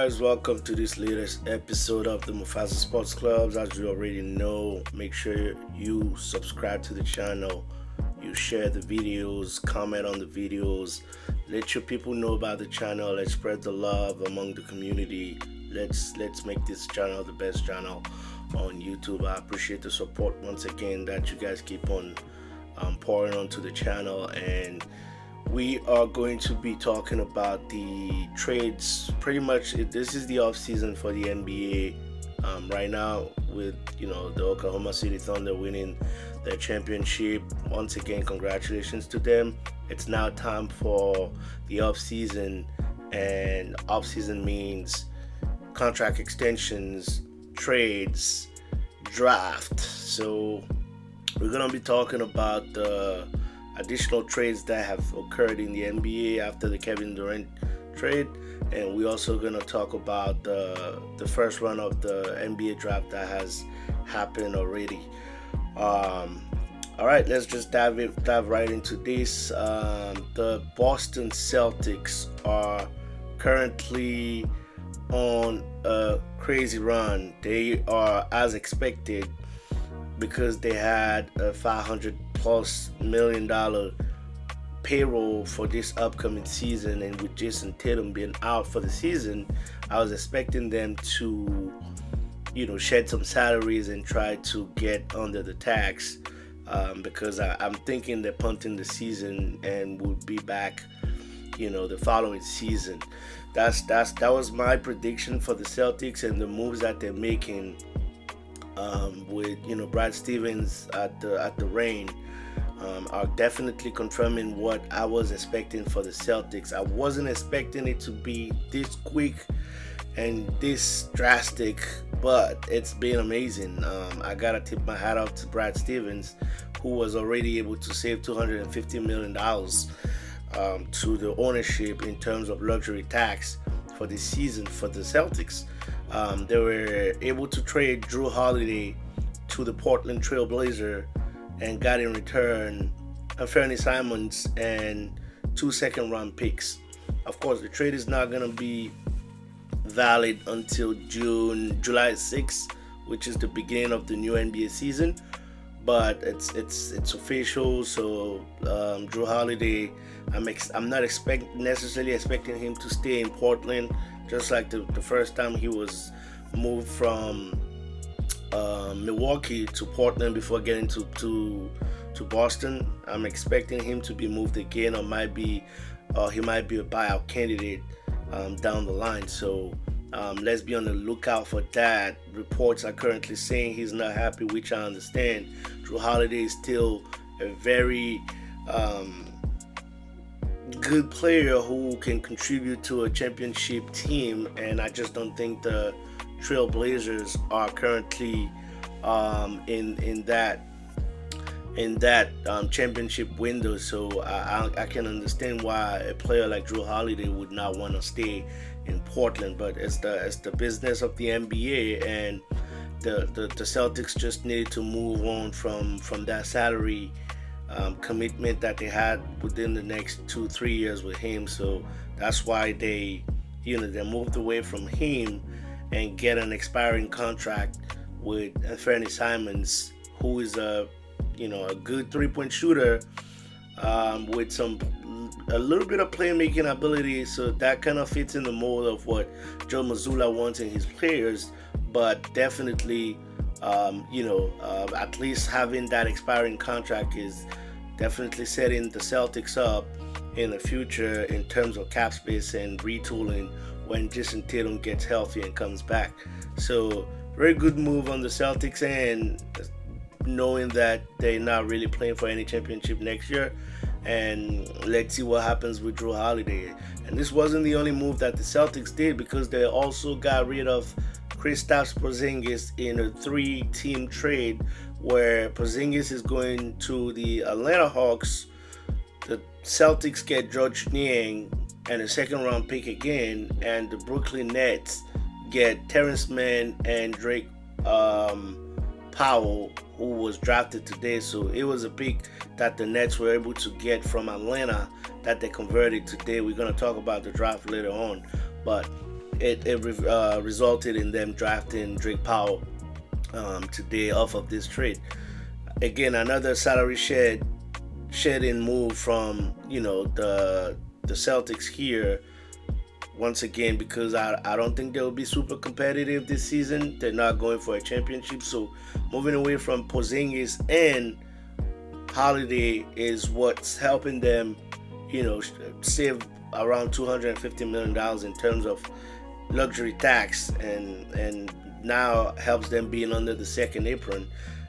guys, welcome to this latest episode of the Mufasa Sports Club. As you already know, make sure you subscribe to the channel, you share the videos, comment on the videos, let your people know about the channel. Let's spread the love among the community. Let's make this channel the best channel on YouTube. I appreciate the support once again that you guys keep on pouring onto the channel, and we are going to be talking about the trades. Pretty much, this is the off season for the NBA right now, with the Oklahoma City Thunder winning their championship. Once again, congratulations to them. It's now time for the off season, and off season means contract extensions, trades, draft. So we're gonna be talking about the additional trades that have occurred in the NBA after the Kevin Durant trade, and we're also going to talk about the first run of the NBA draft that has happened already. All right, let's just dive right into this. The Boston Celtics are currently on a crazy run. They are, as expected, because they had a $500+ million payroll for this upcoming season, and with Jason Tatum being out for the season, I was expecting them to, shed some salaries and try to get under the tax, because I'm thinking they're punting the season and will be back, the following season. That was my prediction for the Celtics, and the moves that they're making. With Brad Stevens at the reign, are definitely confirming what I was expecting for the Celtics. I wasn't expecting it to be this quick and this drastic, but it's been amazing. I gotta tip my hat off to Brad Stevens, who was already able to save $250 million to the ownership in terms of luxury tax for this season for the Celtics. They were able to trade Jrue Holiday to the Portland Trail Blazer and got in return Anthony Simons and 2 second-round picks. Of course, the trade is not going to be valid until July 6th, which is the beginning of the new NBA season. But it's official. So Jrue Holiday, I'm not necessarily expecting him to stay in Portland, just like the first time he was moved from Milwaukee to Portland before getting to Boston. I'm expecting him to be moved again, or he might be a buyout candidate down the line. So let's be on the lookout for that. Reports are currently saying he's not happy, which I understand. Jrue Holiday is still a very good player who can contribute to a championship team, and I just don't think the Trailblazers are currently in that championship window. So I can understand why a player like Jrue Holiday would not want to stay in Portland, but it's the business of the NBA, and the Celtics just needed to move on from that salary commitment that they had within the next 2-3 years with him. So that's why they moved away from him and get an expiring contract with Anthony Simons, who is a good 3-point shooter with a little bit of playmaking ability. So that kind of fits in the mold of what Joe Mazzulla wants in his players. But definitely, at least having that expiring contract is definitely setting the Celtics up in the future in terms of cap space and retooling when Jason Tatum gets healthy and comes back. So very good move on the Celtics, and knowing that they're not really playing for any championship next year. And let's see what happens with Jrue Holiday. And this wasn't the only move that the Celtics did, because they also got rid of Kristaps Porzingis in a 3-team trade, where Porzingis is going to the Atlanta Hawks. The Celtics get George Niang and a second-round pick again, and the Brooklyn Nets get Terrence Mann and Drake Powell, who was drafted today. So it was a pick that the Nets were able to get from Atlanta that they converted today. We're going to talk about the draft later on, but it resulted in them drafting Drake Powell today off of this trade. Again, another salary shedding move from the Celtics here. Once again, because I don't think they'll be super competitive this season. They're not going for a championship. So moving away from Porzingis and Holiday is what's helping them, save around $250 million in terms of luxury tax, and now helps them being under the second apron.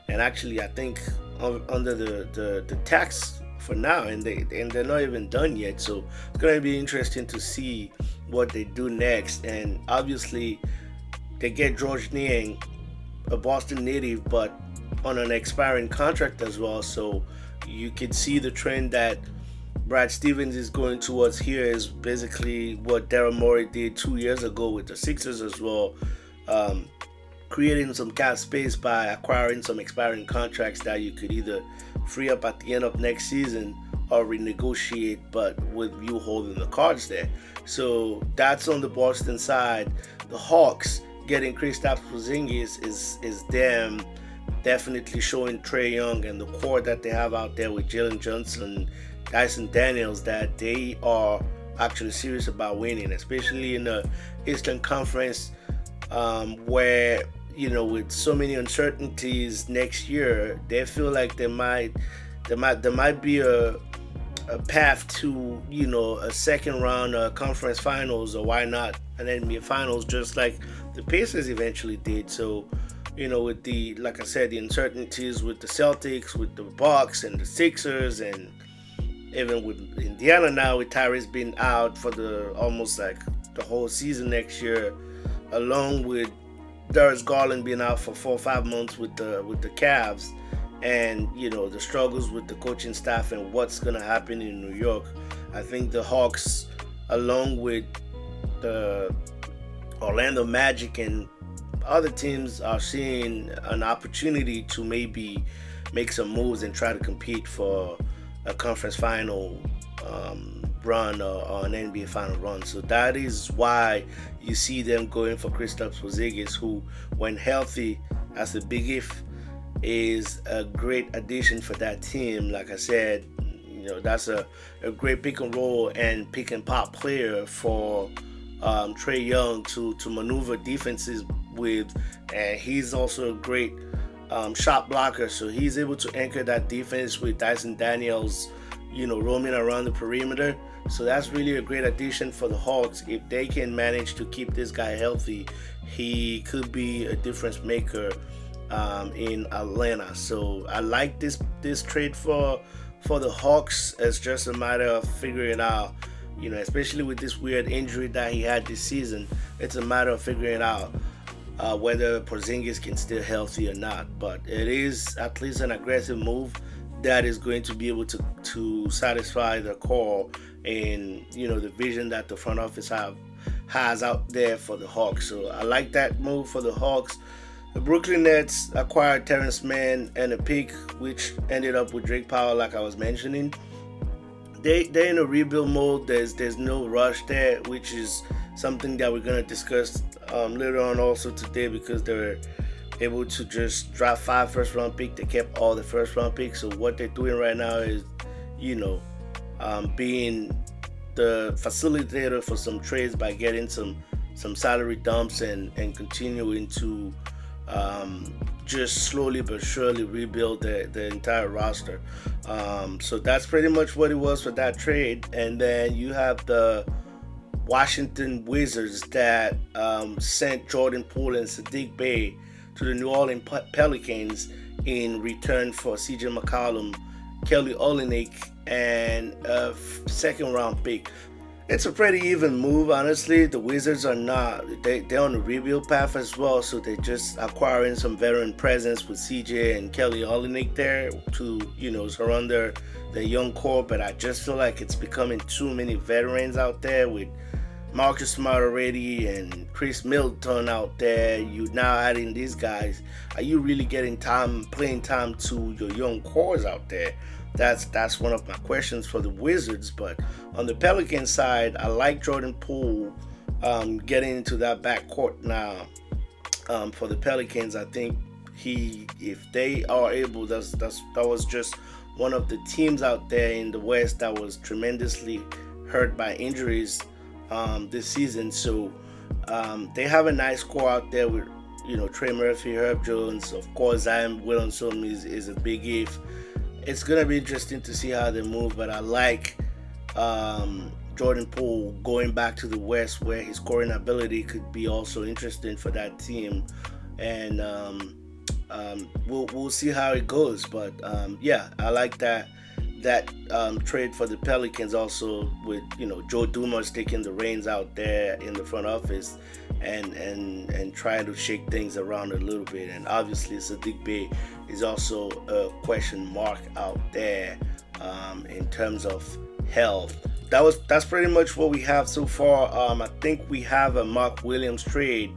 And actually, I think under the tax for now, and they're not even done yet. So it's going to be interesting to see what they do next. And obviously, they get George Niang, a Boston native, but on an expiring contract as well. So you can see the trend that Brad Stevens is going towards here is basically what Daryl Morey did 2 years ago with the Sixers as well, creating some cap space by acquiring some expiring contracts that you could either free up at the end of next season or renegotiate, but with you holding the cards there. So that's on the Boston side. The Hawks getting Kristaps Porzingis is them definitely showing Trae Young and the core that they have out there with Jalen Johnson, Dyson Daniels, that they are actually serious about winning, especially in the Eastern Conference, where with so many uncertainties next year, they feel like there might be a path to a second round conference finals, or why not an NBA finals, just like the Pacers eventually did. So with the, like I said, the uncertainties with the Celtics, with the Bucks and the Sixers, and even with Indiana now with Tyrese being out for almost like the whole season next year, along with Darius Garland being out for 4 or 5 months with the Cavs, and the struggles with the coaching staff and what's gonna happen in New York. I think the Hawks, along with the Orlando Magic and other teams, are seeing an opportunity to maybe make some moves and try to compete for a conference final run or an NBA final run. So that is why you see them going for Kristaps Porzingis, who, when healthy, as a big if, is a great addition for that team. Like I said, that's a great pick and roll and pick and pop player for Trae Young to maneuver defenses with, and he's also a great shot blocker, so he's able to anchor that defense with Dyson Daniels roaming around the perimeter. So that's really a great addition for the Hawks. If they can manage to keep this guy healthy, he could be a difference maker in Atlanta. So I like this trade for the Hawks. It's just a matter of figuring it out, especially with this weird injury that he had this season. It's a matter of figuring out whether Porzingis can stay healthy or not. But it is at least an aggressive move that is going to be able to satisfy the core and the vision that the front office has out there for the Hawks. So I like that move for the Hawks. The Brooklyn Nets acquired Terrence Mann and a pick, which ended up with Drake Powell, like I was mentioning. They're in a rebuild mode. There's no rush there, which is something that we're gonna discuss later on also today, because they're able to just draft 5 first-round picks. They kept all the first-round picks. So what they're doing right now is, being the facilitator for some trades by getting some salary dumps and continuing to just slowly but surely rebuild the entire roster. So that's pretty much what it was for that trade. And then you have the Washington Wizards that sent Jordan Poole and Saddiq Bey to the New Orleans Pelicans in return for CJ McCollum, Kelly Olynyk, and a second-round pick. It's a pretty even move, honestly. The Wizards are not, they're on the rebuild path as well, so they're just acquiring some veteran presence with CJ and Kelly Olynyk there to, surround their young core. But I just feel like it's becoming too many veterans out there with Marcus Smart already and Chris Middleton out there. You now adding these guys. Are you really getting playing time to your young cores out there? That's one of my questions for the Wizards. But on the Pelicans side, I like Jordan Poole getting into that backcourt now for the Pelicans. I think if they are able, that was just one of the teams out there in the West that was tremendously hurt by injuries this season. So they have a nice core out there with Trey Murphy, Herb Jones, of course. Zion Williamson is a big if. It's gonna be interesting to see how they move, but I like Jordan Poole going back to the West, where his scoring ability could be also interesting for that team, and we'll see how it goes. But yeah, I like that trade for the Pelicans, also with Joe Dumars taking the reins out there in the front office and trying to shake things around a little bit. And obviously Sadiq Bey is also a question mark out there in terms of health. That's pretty much what we have so far. I think we have a Mark Williams trade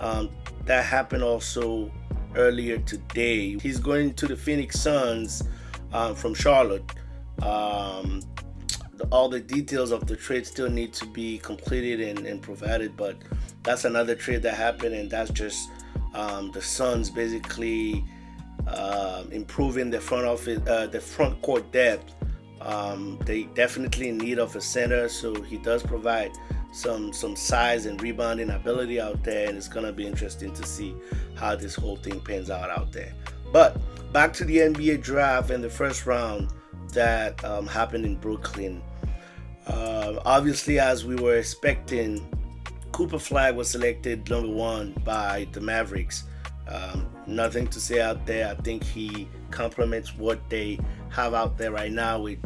that happened also earlier today. He's going to the Phoenix Suns from Charlotte. All the details of the trade still need to be completed and provided, but that's another trade that happened, and that's just the Suns basically improving the front office, the front court depth. They definitely in need of a center, so he does provide some size and rebounding ability out there, and it's gonna be interesting to see how this whole thing pans out there. But back to the NBA draft and the first round that happened in Brooklyn. Obviously, as we were expecting, Cooper Flag was selected number 1 by the Mavericks. Nothing to say out there. I think he complements what they have out there right now with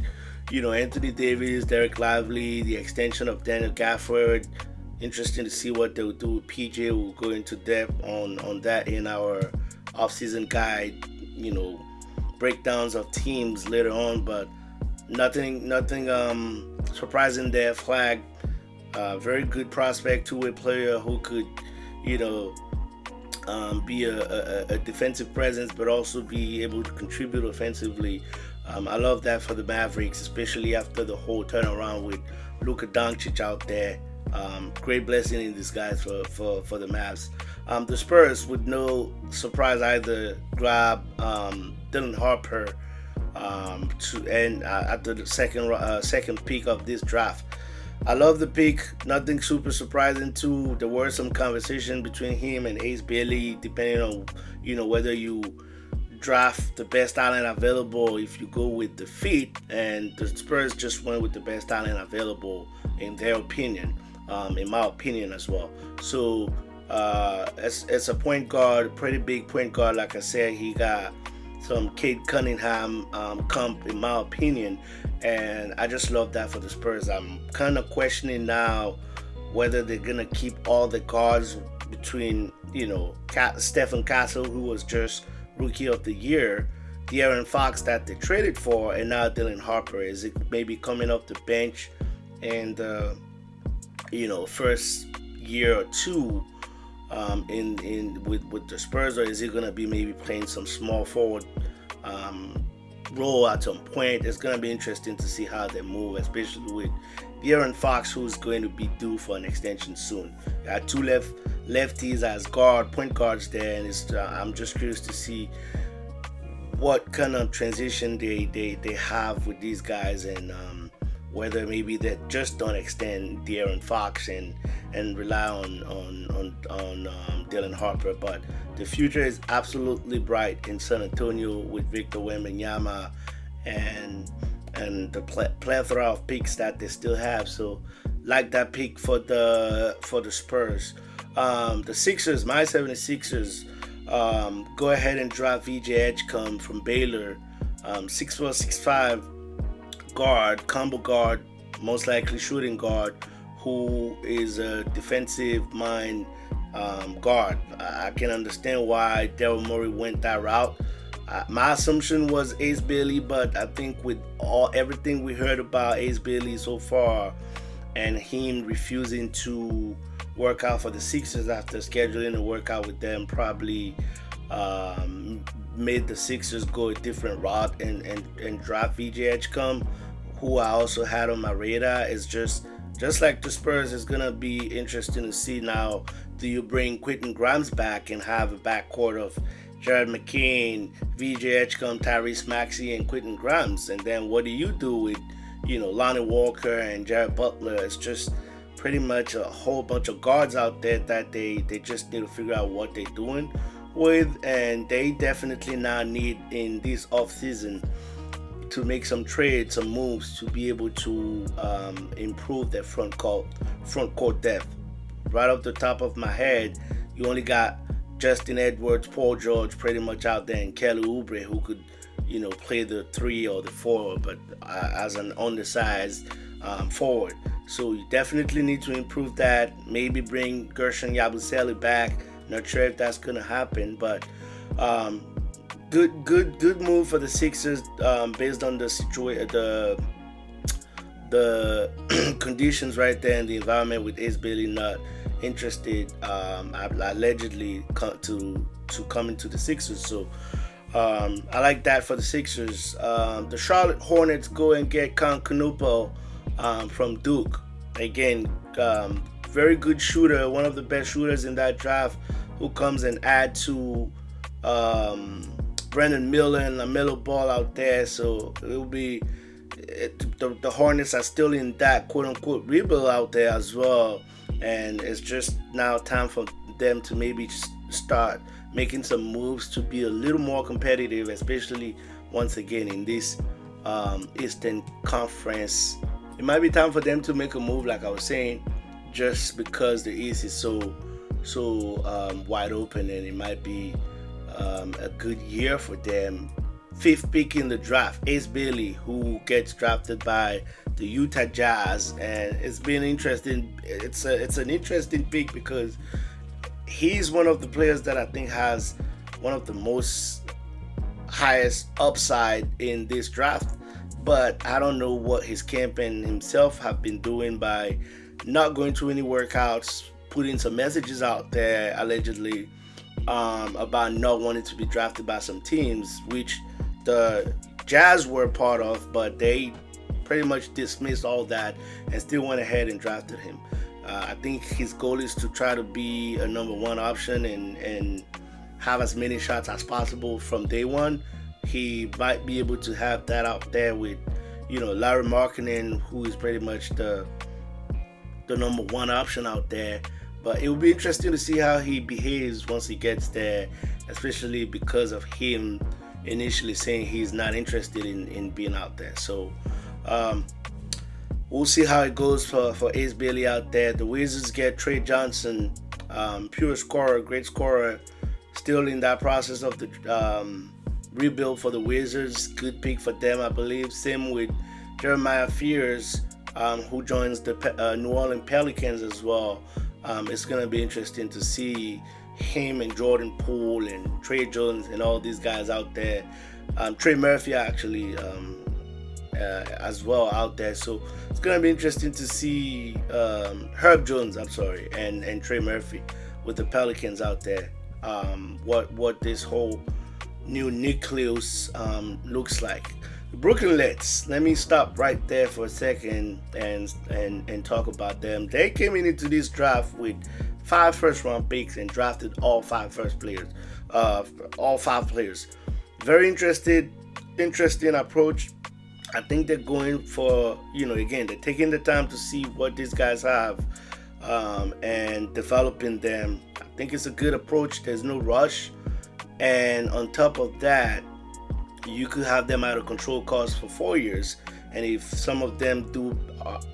Anthony Davis, Derek Lively, the extension of Daniel Gafford. Interesting to see what they'll do with PJ. We'll go into depth on that in our offseason guide, breakdowns of teams later on, but nothing surprising there. Flag, very good prospect, two-way player who could be a defensive presence, but also be able to contribute offensively. I love that for the Mavericks, especially after the whole turnaround with Luka Doncic out there. Great blessing in disguise for the Mavs. The Spurs, with no surprise either, grab Daniel Harper after the second pick of this draft. I love the pick. Nothing super surprising too. There were some conversation between him and Ace Bailey, depending on whether you draft the best talent available, if you go with the fit, and the Spurs just went with the best talent available in their opinion, in my opinion as well. So as a point guard, pretty big point guard, like I said, he got some Cade Cunningham comp in my opinion, and I just love that for the Spurs. I'm kind of questioning now whether they're gonna keep all the guards between Stephen Castle, who was just Rookie of the Year, De'Aaron Fox that they traded for, and now Dylan Harper. Is it maybe coming off the bench and first year or two with the Spurs, or is he gonna be maybe playing some small forward role at some point? It's gonna be interesting to see how they move, especially with De'Aaron Fox, who's going to be due for an extension soon. Got two lefties as point guards there, and I'm just curious to see what kind of transition they have with these guys, and whether maybe they just don't extend De'Aaron Fox and rely on Dylan Harper. But the future is absolutely bright in San Antonio with Victor Wembanyama and the plethora of picks that they still have. So like that pick for the Spurs. The Sixers, my 76ers, go ahead and draft VJ Edgecombe from Baylor, 6'4", 6'5", guard, combo guard, most likely shooting guard, who is a defensive mind guard. I can understand why Daryl Morey went that route. My assumption was Ace Bailey, but I think with everything we heard about Ace Bailey so far, and him refusing to work out for the Sixers after scheduling a workout with them, probably made the Sixers go a different route and draft VJ Edgecombe, who I also had on my radar. Is just Just like the Spurs, is gonna be interesting to see now. Do you bring Quentin Grimes back and have a backcourt of Jared McCain, VJ Edgecombe, Tyrese Maxey, and Quentin Grimes? And then what do you do with, Lonnie Walker and Jared Butler? It's just pretty much a whole bunch of guards out there that they just need to figure out what they're doing with, and they definitely now need in this offseason to make some trades, some moves to be able to improve their front court depth. Right off the top of my head, you only got Justin Edwards, Paul George pretty much out there, and Kelly Oubre, who could, play the 3 or the 4, but as an undersized forward. So you definitely need to improve that. Maybe bring Gershon Yabusele back. Not sure if that's gonna happen, but good move for the Sixers based on the conditions right there in the environment, with Ace Bailey not interested allegedly to come into the Sixers. So I like that for the Sixers. The Charlotte Hornets go and get Con Canupo from Duke. Again, very good shooter, one of the best shooters in that draft, who comes and add to Brendan Miller and LaMelo Ball out there. So it will be the Hornets are still in that quote-unquote rebuild out there as well, and it's just now time for them to maybe start making some moves to be a little more competitive, especially once again in this Eastern Conference. It might be time for them to make a move, like I was saying, just because the East is so wide open, and it might be a good year for them. 5th pick in the draft, Ace Bailey, who gets drafted by the Utah Jazz, and it's been interesting. It's an interesting pick because he's one of the players that I think has one of the most highest upside in this draft, but I don't know what his camp and himself have been doing by not going to any workouts, putting some messages out there allegedly about not wanting to be drafted by some teams, which the Jazz were part of, but they pretty much dismissed all that and still went ahead and drafted him. I think his goal is to try to be a number 1 option and have as many shots as possible from day one. He might be able to have that out there with, Larry Markkinen, who is pretty much the number 1 option out there. But it will be interesting to see how he behaves once he gets there, especially because of him initially saying he's not interested in being out there. So we'll see how it goes for Ace Bailey out there. The Wizards get Trey Johnson, pure scorer, great scorer, still in that process of the rebuild for the Wizards. Good pick for them, I believe. Same with Jeremiah Fears, who joins the New Orleans Pelicans as well. It's going to be interesting to see him and Jordan Poole and Trey Jones and all these guys out there. Trey Murphy actually as well out there. So it's going to be interesting to see Herb Jones, and Trey Murphy with the Pelicans out there. What this whole new nucleus looks like. The Brooklyn Nets, let me stop right there for a second and talk about them. They came into this draft with 5 first-round picks and drafted all 5 players. Very interesting approach. I think they're going for, again, they're taking the time to see what these guys have and developing them. I think it's a good approach. There's no rush. And on top of that, you could have them at a control cost for 4 years. And if some of them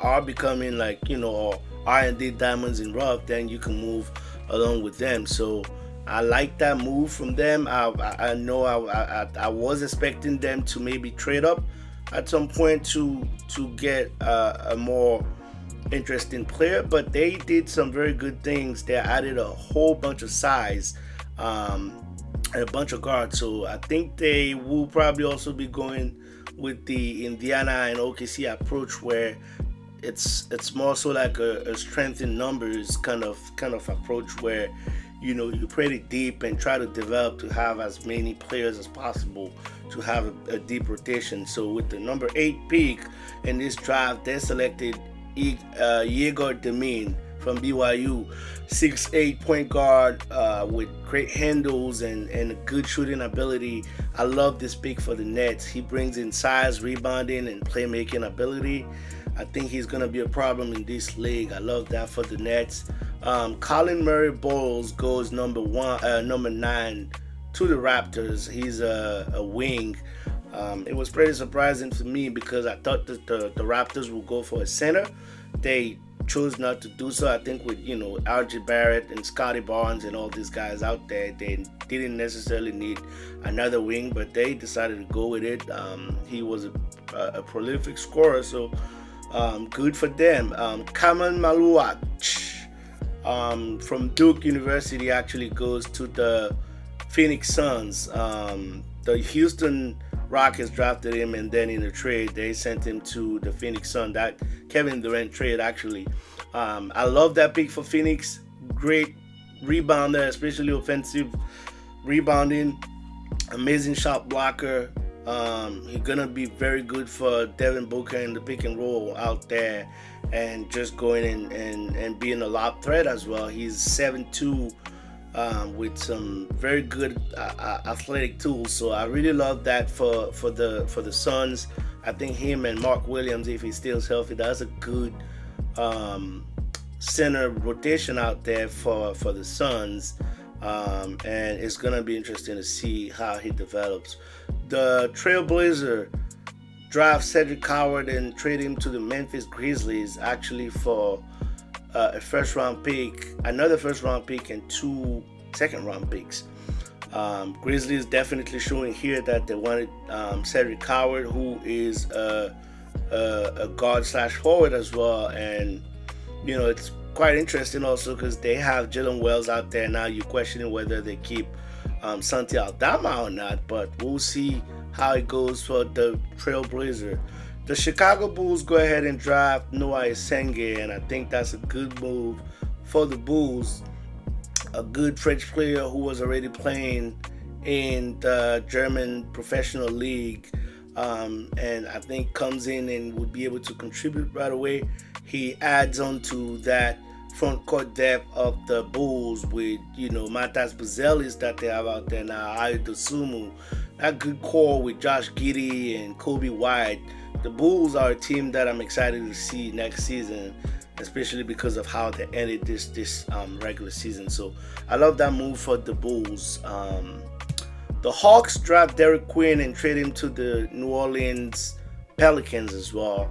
are becoming or R&D diamonds in rough, then you can move along with them. So I like that move from them. I know I was expecting them to maybe trade up at some point to get a more interesting player, but they did some very good things. They added a whole bunch of size and a bunch of guards. So I think they will probably also be going with the Indiana and OKC approach, where it's more so like a strength in numbers kind of approach, where you pretty deep and try to develop to have as many players as possible to have a deep rotation. So with the number 8 pick in this draft, they selected Yegor Demin from BYU, 6'8" point guard with great handles and a good shooting ability. I love this pick for the Nets. He brings in size, rebounding, and playmaking ability. I think he's going to be a problem in this league. I love that for the Nets. Colin Murray Bowles goes number 9 to the Raptors. He's a wing. It was pretty surprising for me because I thought that the Raptors would go for a center. They chose not to do so. I think with RJ Barrett and Scotty Barnes and all these guys out there, they didn't necessarily need another wing, but they decided to go with it. He was a prolific scorer, so good for them. Kaman Maluach from Duke University actually goes to the Phoenix Suns. The Houston Rockets drafted him, and then in the trade they sent him to the Phoenix Suns. That Kevin Durant trade actually. I love that pick for Phoenix. Great rebounder, especially offensive rebounding. Amazing shot blocker. He's gonna be very good for Devin Booker in the pick and roll out there, and just going and being a lob threat as well. He's 7'2". With some very good athletic tools, so I really love that for the Suns. I think him and Mark Williams, if he stays healthy, that's a good center rotation out there for the Suns, and it's gonna be interesting to see how he develops. The Trailblazer draft Cedric Howard and trade him to the Memphis Grizzlies, actually for a first-round pick, another first-round pick, and 2 second-round picks. Grizzlies definitely showing here that they wanted Cedric Howard, who is a guard/forward as well, and it's quite interesting also because they have Jalen Wells out there now. You're questioning whether they keep Santi Aldama or not, but we'll see how it goes for the Trailblazer. The Chicago Bulls go ahead and draft Noah Esenge, and I think that's a good move for the Bulls. A good French player who was already playing in the German professional league, and I think comes in and would be able to contribute right away. He adds on to that front court depth of the Bulls with Matas Buzelis that they have out there now, Ayo Dosunmu, that good core with Josh Giddey and Kobe White. The Bulls are a team that I'm excited to see next season, especially because of how they ended this regular season. So I love that move for the Bulls. The Hawks draft Derek Quinn and trade him to the New Orleans Pelicans as well.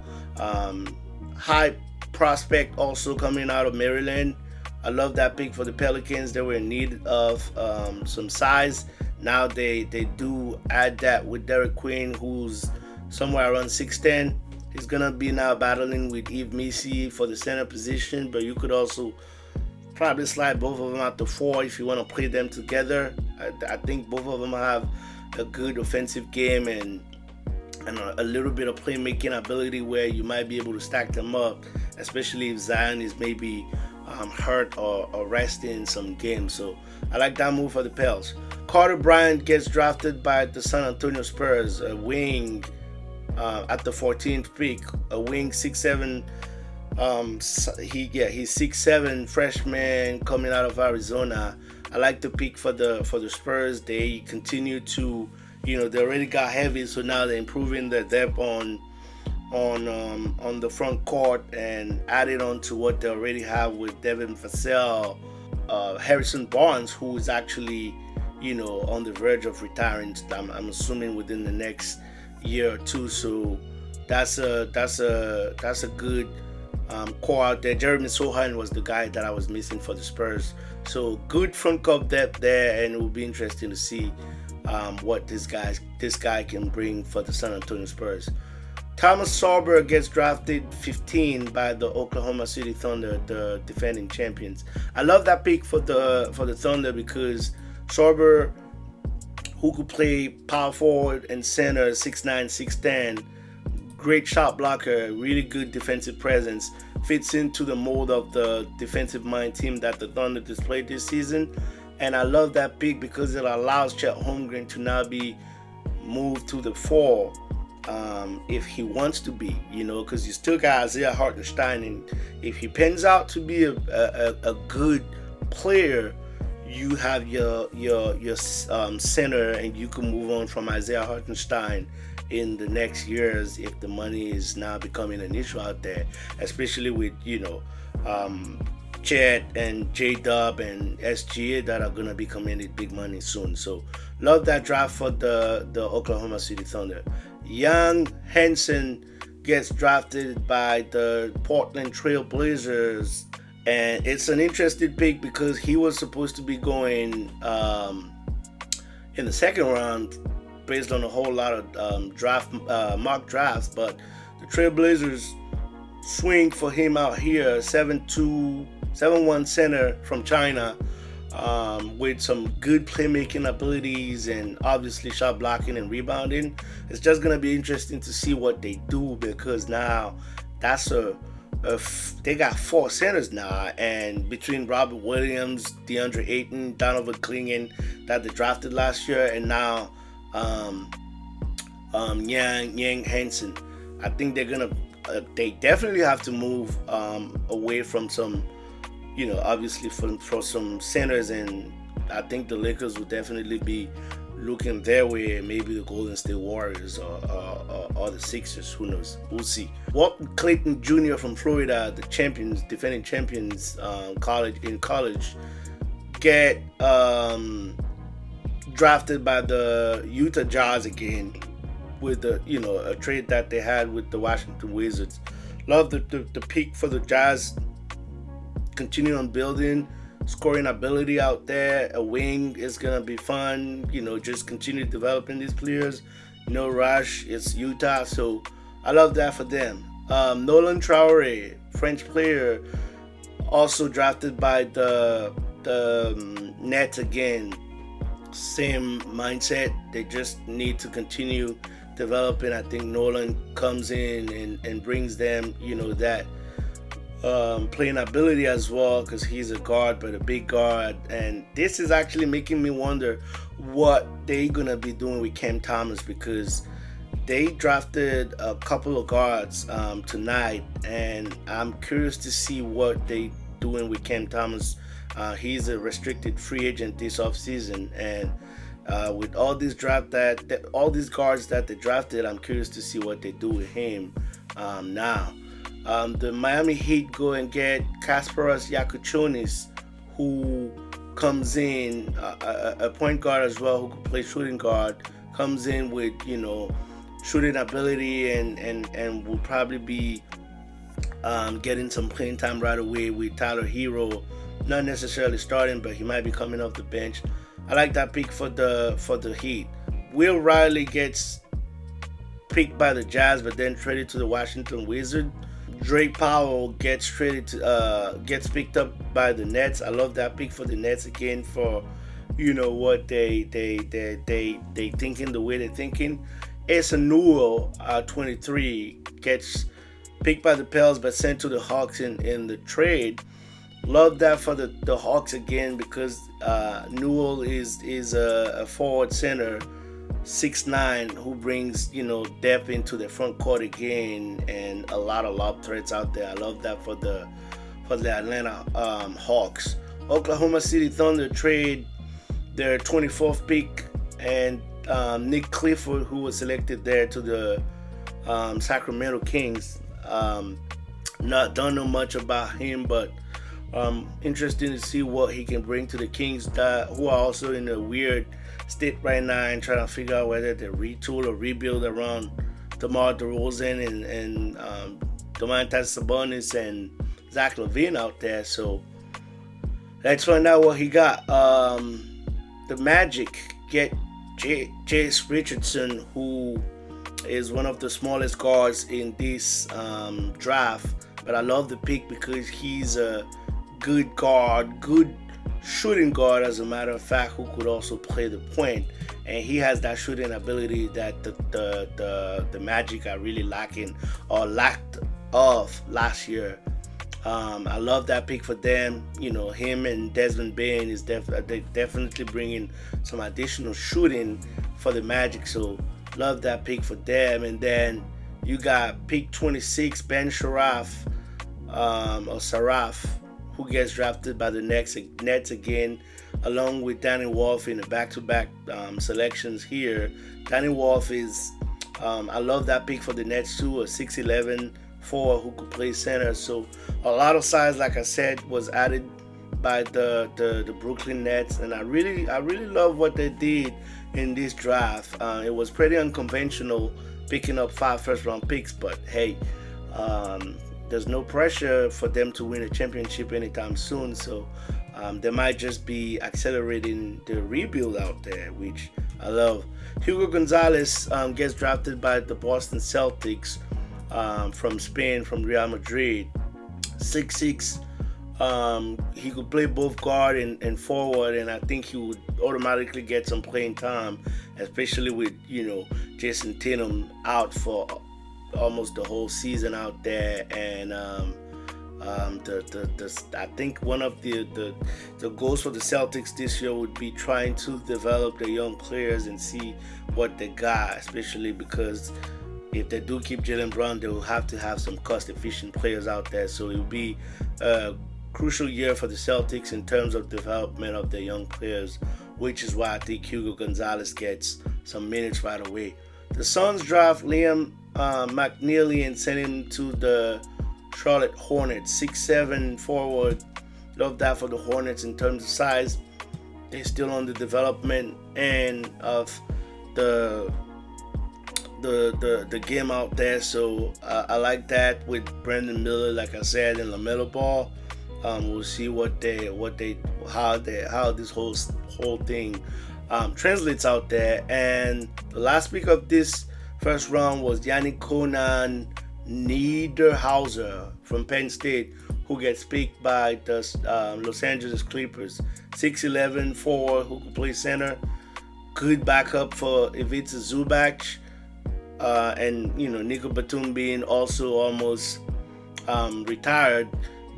High prospect also coming out of Maryland. I love that pick for the Pelicans. They were in need of some size. Now they do add that with Derek Quinn, who's somewhere around 6'10". He's going to be now battling with Yves Missi for the center position, but you could also probably slide both of them out to 4 if you want to play them together. I think both of them have a good offensive game and a little bit of playmaking ability where you might be able to stack them up, especially if Zion is maybe hurt or resting some games. So I like that move for the Pels. Carter Bryant gets drafted by the San Antonio Spurs, a wing at the 14th pick, a wing 6'7". He's 6'7" freshman coming out of Arizona. I like the pick for the Spurs. They continue to, they already got heavy, so now they're improving the depth on the front court and adding on to what they already have with Devin Vassell, Harrison Barnes, who is actually, on the verge of retiring. I'm assuming within the next year or two. So that's a good core out there. Jeremy Sohan was the guy that I was missing for the Spurs. So good front court depth there, and it will be interesting to see what this guy can bring for the San Antonio Spurs. Thomas Sorber gets drafted 15 by the Oklahoma City Thunder, the defending champions. I love that pick for the Thunder because Sorber, who could play power forward and center, 6'9", 6'10", great shot blocker, really good defensive presence, fits into the mold of the defensive mind team that the Thunder displayed this season. And I love that pick because it allows Chet Holmgren to now be moved to the 4 if he wants to be, because you still got Isaiah Hartenstein, and if he pans out to be a good player, you have your center, and you can move on from Isaiah Hartenstein in the next years if the money is now becoming an issue out there, especially with Chet and J Dub and SGA that are gonna be commanding big money soon. So love that draft for the Oklahoma City Thunder. Young Henson gets drafted by the Portland Trail Blazers, and it's an interesting pick because he was supposed to be going in the second round based on a whole lot of mock drafts, but the Trailblazers swing for him out here, 7'2", 7'1" center from China, with some good playmaking abilities and obviously shot blocking and rebounding. It's just going to be interesting to see what they do, because now that's they got 4 centers now, and between Robert Williams, DeAndre Ayton, Donovan Clingan that they drafted last year, and now Yang Henson, I think they're gonna they definitely have to move away from some, obviously for some centers, and I think the Lakers will definitely be looking their way, maybe the Golden State Warriors or the Sixers. Who knows? We'll see. Walton Clayton Jr. from Florida, the defending champions, college, get drafted by the Utah Jazz again with a trade that they had with the Washington Wizards. Love the pick for the Jazz. Continue on building scoring ability out there. A wing is gonna be fun. Just continue developing these players. No rush. It's Utah, so I love that for them. Nolan Traore, French player, also drafted by the Nets again. Same mindset. They just need to continue developing. I think Nolan comes in and brings them, that playing ability as well, because he's a guard, but a big guard. And this is actually making me wonder what they're gonna be doing with Cam Thomas, because they drafted a couple of guards tonight, and I'm curious to see what they doing with Cam Thomas. He's a restricted free agent this offseason, and with all these all these guards that they drafted, I'm curious to see what they do with him now. The Miami Heat go and get Kasparas Yakuchonis, who comes in, a point guard as well, who can play shooting guard, comes in with shooting ability, and will probably be getting some playing time right away with Tyler Hero. Not necessarily starting, but he might be coming off the bench. I like that pick for the Heat. Will Riley gets picked by the Jazz, but then traded to the Washington Wizards. Drake Powell gets picked up by the Nets. I love that pick for the Nets again, for what they thinking, the way they're thinking. Asa Newell, 23, gets picked by the Pels but sent to the Hawks in the trade. Love that for the Hawks again, because Newell is a forward center, 6'9", who brings depth into the front court again, and a lot of lob threats out there. I love that for the Atlanta Hawks. Oklahoma City Thunder trade their 24th pick and Nick Clifford, who was selected there, to the Sacramento Kings. Don't know much about him, but interesting to see what he can bring to the Kings, who are also in a weird state right now and trying to figure out whether to retool or rebuild around DeMar DeRozan and Domantas Sabonis and Zach LaVine out there. So let's find out what he got. The Magic get Jace Richardson, who is one of the smallest guards in this draft, but I love the pick because he's a good guard, good shooting guard, as a matter of fact, who could also play the point, and he has that shooting ability that the Magic are really lacking or lacked of last year. I love that pick for them. Him and Desmond Bain is definitely bringing some additional shooting for the Magic. So Love that pick for them. And then you got pick 26, Ben Sharaf, or Saraf, who gets drafted by the Nets again, along with Danny Wolf in the back-to-back selections here. Danny Wolf is, I love that pick for the Nets too, a 6'11" forward who could play center. So a lot of size, like I said, was added by the Brooklyn Nets, and I really love what they did in this draft. It was pretty unconventional, picking up 5 first-round picks, but hey, there's no pressure for them to win a championship anytime soon. So they might just be accelerating the rebuild out there, which I love. Hugo Gonzalez gets drafted by the Boston Celtics from Spain, from Real Madrid. 6'6". He could play both guard and forward, and I think he would automatically get some playing time, especially with Jason Tatum out for almost the whole season out there. And I think one of the goals for the Celtics this year would be trying to develop the young players and see what they got, especially because if they do keep Jaylen Brown, they will have to have some cost-efficient players out there. So it will be a crucial year for the Celtics in terms of development of their young players, which is why I think Hugo Gonzalez gets some minutes right away. The Suns draft Liam McNeely and send him to the Charlotte Hornets. 6'7" forward. Love that for the Hornets in terms of size. They're still on the development end of the game out there, so I like that with Brandon Miller, like I said, and LaMelo Ball. We'll see how this whole thing translates out there. And the last pick of this first round was Yannick Conan Niederhauser from Penn State, who gets picked by the Los Angeles Clippers. 6'11" forward who can play center. Good backup for Ivica Zubac. And Nico Batum being also almost retired,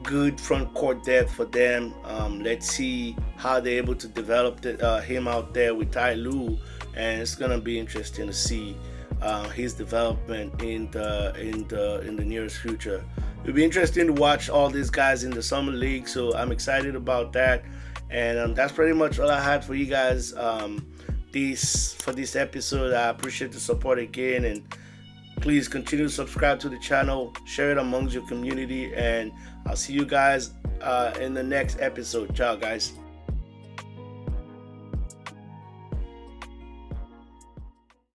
good front court depth for them. Let's see how they're able to develop him out there with Ty Lue, and it's gonna be interesting to see his development in the nearest future. It'll be interesting to watch all these guys in the summer league, so I'm excited about that. And that's pretty much all I had for you guys. For this episode. I appreciate the support again, and please continue to subscribe to the channel, share it amongst your community, and I'll see you guys in the next episode. Ciao, guys.